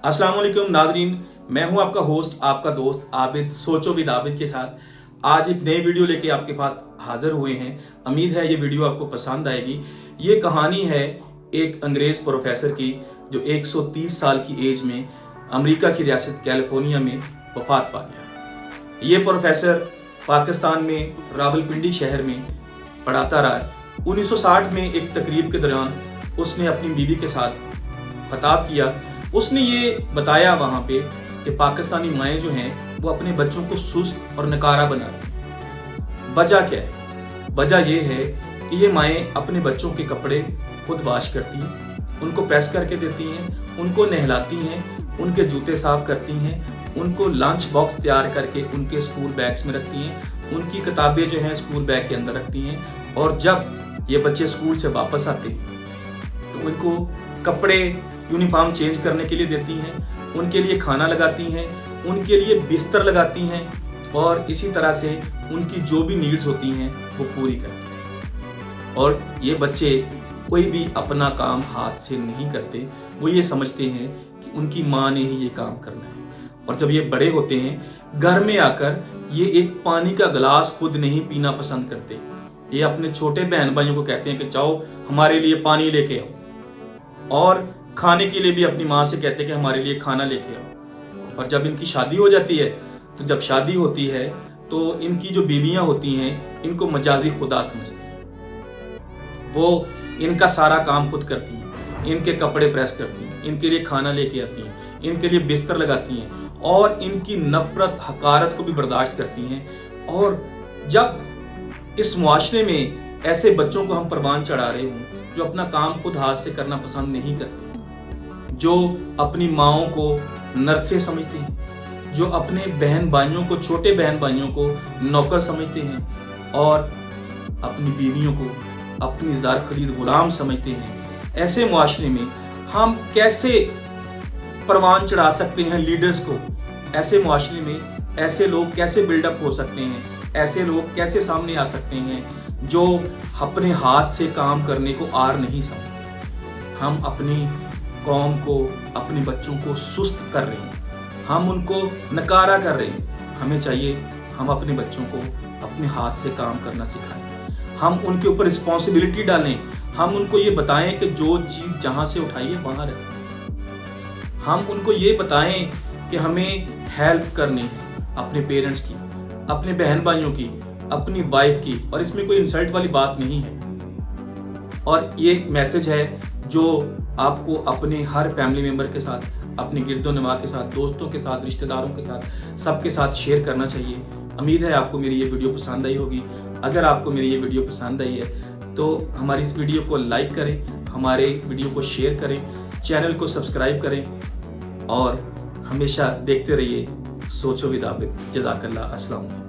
अस्सलाम वालेकुम नाज़रीन, मैं हूं आपका होस्ट, आपका दोस्त आबिद, सोचो विद आबिद के साथ आज एक नई वीडियो लेके आपके पास हाजिर हुए हैं। उम्मीद है ये वीडियो आपको पसंद आएगी। ये कहानी है एक अंग्रेज प्रोफेसर की जो 130 साल की एज में अमेरिका की रियासत कैलिफोर्निया में वफात पा गया। ये प्रोफेसर पाकिस्तान में रावलपिंडी शहर में पढ़ाता रहा। 1960 में एक तकरीब के दौरान उसने अपनी बीवी के साथ खिताब किया। उसने ये बताया वहाँ पे कि पाकिस्तानी माएँ जो हैं वो अपने बच्चों को सुस्त और नकारा बना रही हैं। वजह क्या है? वजह ये है कि ये माएँ अपने बच्चों के कपड़े खुद वॉश करती हैं, उनको प्रेस करके देती हैं, उनको नहलाती हैं, उनके जूते साफ करती हैं, उनको लंच बॉक्स तैयार करके उनके स्कूल बैग्स में रखती हैं, उनकी किताबें जो हैं स्कूल बैग के अंदर रखती हैं। और जब ये बच्चे स्कूल से वापस आते हैं तो उनको कपड़े यूनिफॉर्म चेंज करने के लिए देती हैं, उनके लिए खाना लगाती हैं, उनके लिए बिस्तर लगाती हैं और इसी तरह से उनकी जो भी नीड्स होती हैं वो पूरी करती हैं। और ये बच्चे कोई भी अपना काम हाथ से नहीं करते, वो ये समझते हैं कि उनकी माँ ने ही ये काम करना है। और जब ये बड़े होते हैं घर में आकर ये एक पानी का गिलास खुद नहीं पीना पसंद करते। ये अपने छोटे बहन भाइयों को कहते हैं कि जाओ हमारे लिए पानी लेके आओ, और खाने के लिए भी अपनी माँ से कहते हैं कि हमारे लिए खाना लेके आओ। और जब इनकी शादी हो जाती है तो जब शादी होती है तो इनकी जो बीवियां होती हैं इनको मजाजी खुदा समझती हैं। वो इनका सारा काम खुद करती हैं, इनके कपड़े प्रेस करती हैं, इनके लिए खाना लेके आती हैं, इनके लिए बिस्तर लगाती हैं और इनकी नफरत हकारत को भी बर्दाश्त करती हैं। और जब इस मुआशरे में ऐसे बच्चों को हम परवान चढ़ा रहे हों जो अपना काम खुद हाथ से करना पसंद नहीं करते, जो अपनी माओं को नर्सें समझते हैं, जो अपने बहन भाइयों को, छोटे बहन भाइयों को नौकर समझते हैं और अपनी बीवियों को अपनी जार खरीद गुलाम समझते हैं, ऐसे मुआशरे में हम कैसे परवान चढ़ा सकते हैं लीडर्स को? ऐसे मुआशरे में ऐसे लोग कैसे बिल्डअप हो सकते हैं? ऐसे लोग कैसे सामने आ सकते हैं जो अपने हाथ से काम करने को आर नहीं समझते? हम अपनी कौम को, अपने बच्चों को सुस्त कर रहे हैं, हम उनको नकारा कर रहे हैं। हमें चाहिए हम अपने बच्चों को अपने हाथ से काम करना सिखाएं, हम उनके ऊपर रिस्पॉन्सिबिलिटी डालें, हम उनको ये बताएं कि जो चीज़ जहाँ से उठाई है वहाँ रखें। हम उनको ये बताएं कि हमें हेल्प करनी है अपने पेरेंट्स की, अपने बहन भाइयों की, अपनी वाइफ की, और इसमें कोई इंसल्ट वाली बात नहीं है। और ये मैसेज है जो आपको अपने हर फैमिली मेंबर के साथ, अपने गिरदो नवा के साथ, दोस्तों के साथ, रिश्तेदारों के साथ, सबके साथ शेयर करना चाहिए। उम्मीद है आपको मेरी ये वीडियो पसंद आई होगी। अगर आपको मेरी ये वीडियो पसंद आई है तो हमारी इस वीडियो को लाइक करें, हमारे वीडियो को शेयर करें, चैनल को सब्सक्राइब करें और हमेशा देखते रहिए सोचो विद आबिद। जज़ाकल्लाह। अस्सलाम।